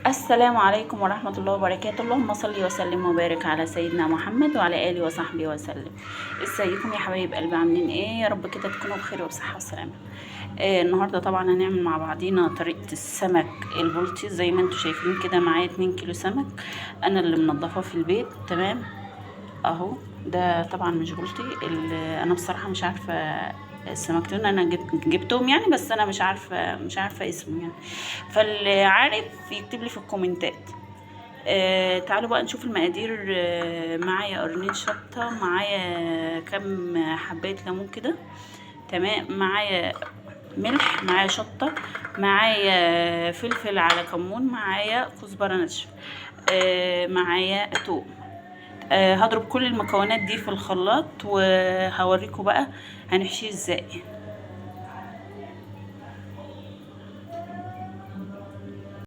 السلام عليكم ورحمة الله وبركاته. اللهم صل وسلم وبارك على سيدنا محمد وعلى آله وصحبه وسلم. ازيكم يا حبايب قلبي، عاملين ايه؟ يا رب كده تكونوا بخير وبصحة وسلامة. النهاردة طبعا هنعمل مع بعضينا طريقة السمك البلطي. زي ما انتم شايفين كده معايا 2 كيلو سمك انا اللي منضفاه في البيت. تمام اهو. ده طبعا مش بلطي، انا بصراحة مش عارفة السمكتين انا جبتهم يعني، بس انا مش عارفه اسمه يعني. فاللي عارف يكتب لي في الكومنتات. تعالوا بقى نشوف المقادير. معايا قرنين شطه، معايا كام حبايه ليمون كده. تمام، معايا ملح، معايا شطه، معايا فلفل على كمون، معايا كزبره ناشفه، معايا توم. هضرب كل المكونات دي في الخلاط وهوريكم بقى هنحشيه ازاي.